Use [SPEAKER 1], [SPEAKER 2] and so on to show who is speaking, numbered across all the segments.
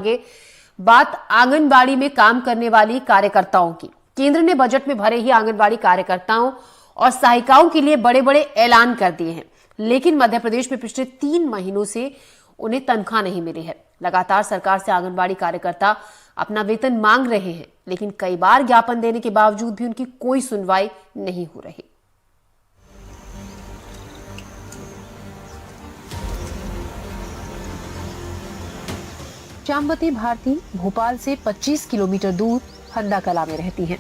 [SPEAKER 1] आगे बात आंगनबाड़ी में काम करने वाली कार्यकर्ताओं की। केंद्र ने बजट में भरे ही आंगनबाड़ी कार्यकर्ताओं और सहायिकाओं के लिए बड़े बड़े ऐलान कर दिए हैं, लेकिन मध्य प्रदेश में पिछले 3 महीनों से उन्हें तनख्वाह नहीं मिली है। लगातार सरकार से आंगनबाड़ी कार्यकर्ता अपना वेतन मांग रहे हैं, लेकिन कई बार ज्ञापन देने के बावजूद भी उनकी कोई सुनवाई नहीं हो रही। श्यामवती भारती भोपाल से 25 किलोमीटर दूर फंदा कला में रहती हैं।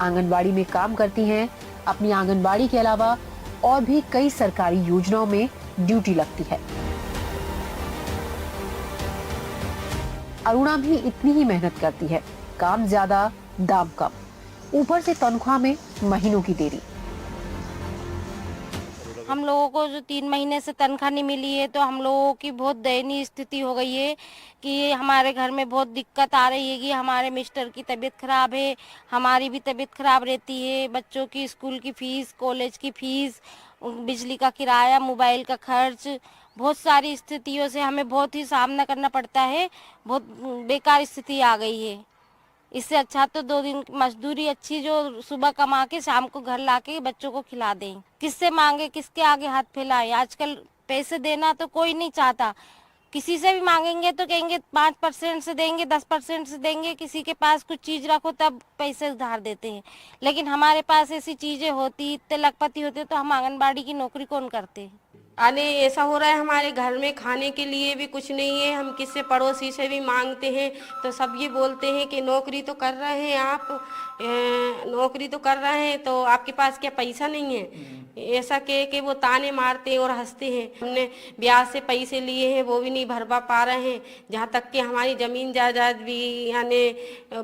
[SPEAKER 1] आंगनबाड़ी में काम करती हैं। अपनी आंगनबाड़ी के अलावा और भी कई सरकारी योजनाओं में ड्यूटी लगती है। अरुणा भी इतनी ही मेहनत करती है, काम ज्यादा दाम कम, ऊपर से तनख्वाह में महीनों की देरी।
[SPEAKER 2] हम लोगों को जो 3 महीने से तनख्वाह नहीं मिली है, तो हम लोगों की बहुत दयनीय स्थिति हो गई है कि हमारे घर में बहुत दिक्कत आ रही है कि हमारे मिस्टर की तबीयत खराब है, हमारी भी तबीयत खराब रहती है। बच्चों की स्कूल की फीस, कॉलेज की फीस, बिजली का किराया, मोबाइल का खर्च, बहुत सारी स्थितियों से हमें बहुत ही सामना करना पड़ता है। बहुत बेकार स्थिति आ गई है। इससे अच्छा तो 2 दिन की मजदूरी अच्छी, जो सुबह कमा के शाम को घर लाके बच्चों को खिला दें। किससे मांगे, किसके आगे हाथ फैलाएं? आजकल पैसे देना तो कोई नहीं चाहता। किसी से भी मांगेंगे तो कहेंगे 5% से देंगे, 10% से देंगे। किसी के पास कुछ चीज रखो तब पैसे उधार देते हैं, लेकिन हमारे पास ऐसी चीजें होती, इतने लखपति होते तो हम आंगनबाड़ी की नौकरी कौन करते।
[SPEAKER 3] अरे ऐसा हो रहा है, हमारे घर में खाने के लिए भी कुछ नहीं है। हम किससे पड़ोसी से भी मांगते हैं तो सब ये बोलते हैं कि नौकरी तो कर रहे हैं आप, नौकरी तो कर रहे हैं तो आपके पास क्या पैसा नहीं है? ऐसा कह के वो ताने मारते हैं और हंसते हैं। हमने ब्याज से पैसे लिए हैं, वो भी नहीं भरवा पा रहे हैं। जहाँ तक कि हमारी जमीन जायदाद भी यानी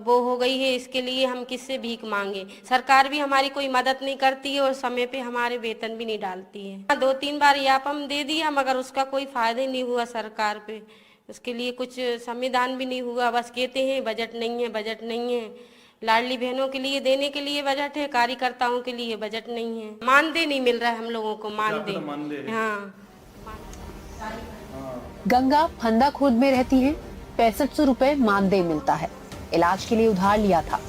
[SPEAKER 3] वो हो गई है। इसके लिए हम किससे भीख मांगे? सरकार भी हमारी कोई मदद नहीं करती है और समय पे हमारे वेतन भी नहीं डालती है। 2-3 बार यापम दे दिया, मगर उसका कोई फायदा नहीं हुआ सरकार पे। उसके लिए कुछ संविधान भी नहीं हुआ। बस कहते हैं बजट नहीं है, बजट नहीं है। लाडली बहनों के लिए देने के लिए बजट है, कार्यकर्ताओं के लिए बजट नहीं है। मानदेय नहीं मिल रहा है हम लोगों को, मानदेय। हाँ।
[SPEAKER 1] गंगा फंदा खुर्द में रहती है। 6500 रुपए मानदेय मिलता है। इलाज के लिए उधार लिया था,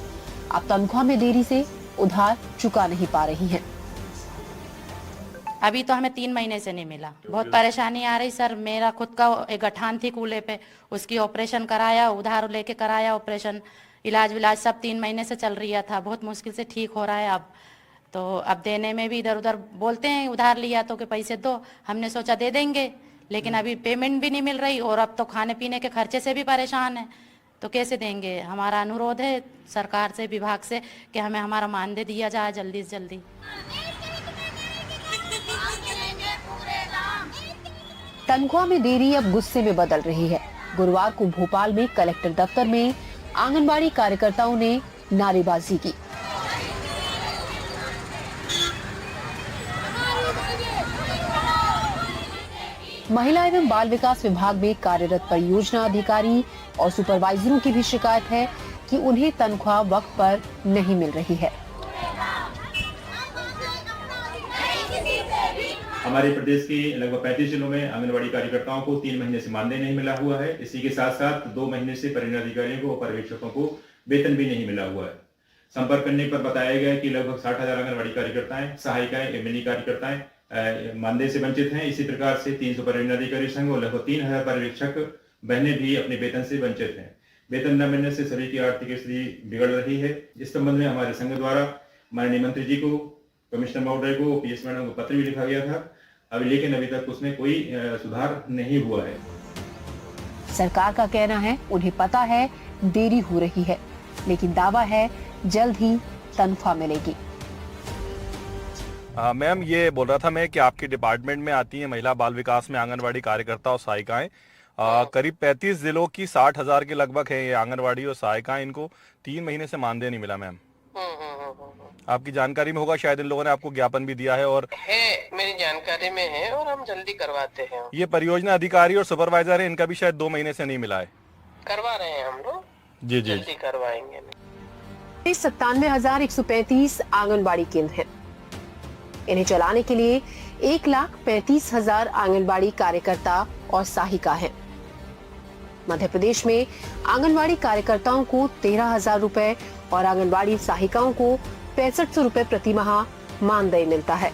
[SPEAKER 1] अब तनख्वाह में देरी से उधार चुका नहीं पा रही हैं।
[SPEAKER 4] अभी तो हमें 3 महीने से नहीं मिला। बहुत परेशानी आ रही सर। मेरा खुद का एक गठान थी कूल्हे पे, उसकी ऑपरेशन कराया, उधार लेके कराया ऑपरेशन। इलाज विलाज सब 3 महीने से चल रहा था, बहुत मुश्किल से ठीक हो रहा है अब। तो अब देने में भी इधर उधर बोलते हैं, उधार लिया तो कि पैसे दो। हमने सोचा दे देंगे, लेकिन अभी पेमेंट भी नहीं मिल रही और अब तो खाने पीने के खर्चे से भी परेशान है, तो कैसे देंगे? हमारा अनुरोध है सरकार से, विभाग से, कि हमें हमारा मानदेय दिया जाए जल्दी से जल्दी।
[SPEAKER 1] तनख्वाह में देरी अब गुस्से में बदल रही है। गुरुवार को भोपाल में कलेक्टर दफ्तर में आंगनबाड़ी कार्यकर्ताओं ने नारेबाजी की। महिला एवं बाल विकास विभाग में कार्यरत परियोजना अधिकारी और सुपरवाइजरों की भी शिकायत है कि उन्हें तनख्वाह वक्त पर नहीं मिल रही है।
[SPEAKER 5] हमारे प्रदेश के लगभग 35 जिलों में आंगनबाड़ी कार्यकर्ताओं को 3 महीने से मानदेय नहीं मिला हुआ है। इसी के साथ साथ 2 महीने से परियोजना अधिकारियों को और पर्यवेक्षकों को वेतन भी नहीं मिला हुआ है। संपर्क करने पर बताया गया कि लगभग 60,000 आंगनबाड़ी कार्यकर्ताएं, सहायिकाएं, एमएनई कार्यकर्ताएं मानदेय से वंचित हैं। इसी प्रकार से 300 परियोजना अधिकारी संघ और लगभग 3000 पर्यवेक्षक बहनें भी अपने वेतन से वंचित हैं। वेतन न मिलने से सभी की आर्थिक स्थिति बिगड़ रही है। इस संबंध में हमारे संघ द्वारा माननीय मंत्री जी को, कमिश्नर महोदय को, पीएस मैडम को पत्र भी लिखा गया था, लेकिन अभी तक उसमें कोई सुधार नहीं हुआ है।
[SPEAKER 1] सरकार का कहना है उन्हें पता है देरी हो रही है, लेकिन दावा है जल्द ही तनख्वाह मिलेगी।
[SPEAKER 6] मैम, ये बोल रहा था मैं कि आपके डिपार्टमेंट में आती है महिला बाल विकास में आंगनवाड़ी कार्यकर्ता और सहायिकाएं। करीब 35 जिलों की 60,000 के लगभग है ये आंगनवाड़ी और सहायिकाएं। इनको 3 महीने से मानदेय नहीं मिला मैम। आपकी जानकारी में होगा शायद, इन लोगों ने आपको ज्ञापन भी दिया है और
[SPEAKER 7] मेरी जानकारी में है और हम जल्दी करवाते हैं।
[SPEAKER 6] ये परियोजना अधिकारी और सुपरवाइजर है, इनका भी शायद 2 महीने से नहीं मिला है।
[SPEAKER 7] करवा रहे हैं हम लोग,
[SPEAKER 6] जी
[SPEAKER 7] जल्दी करवाएंगे।
[SPEAKER 1] 97,135 आंगनबाड़ी केंद्र हैं। इन्हें चलाने के लिए 1,35,000 आंगनबाड़ी कार्यकर्ता और सहायिका हैं। मध्य प्रदेश में आंगनबाड़ी कार्यकर्ताओं को 13,000 रुपए और आंगनबाड़ी सहायिकाओं को 6500 रुपए प्रति माह मानदेय मिलता है।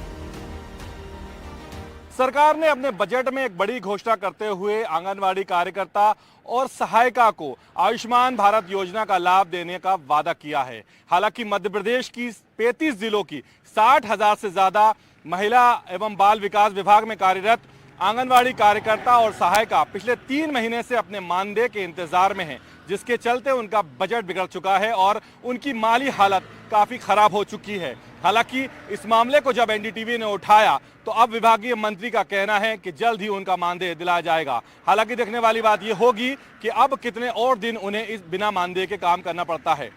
[SPEAKER 6] सरकार ने अपने बजट में एक बड़ी घोषणा करते हुए आंगनवाड़ी कार्यकर्ता और सहायिका को आयुष्मान भारत योजना का लाभ देने का वादा किया है। हालांकि मध्य प्रदेश की 35 जिलों की 60,000 से ज्यादा महिला एवं बाल विकास विभाग में कार्यरत आंगनवाड़ी कार्यकर्ता और सहायिका पिछले 3 महीने से अपने मानदेय के इंतजार में हैं, जिसके चलते उनका बजट बिगड़ चुका है और उनकी माली हालत काफी खराब हो चुकी है। हालांकि इस मामले को जब एनडीटीवी ने उठाया तो अब विभागीय मंत्री का कहना है कि जल्द ही उनका मानदेय दिलाया जाएगा। हालांकि देखने वाली बात यह होगी कि अब कितने और दिन उन्हें इस बिना मानदेय के काम करना पड़ता है।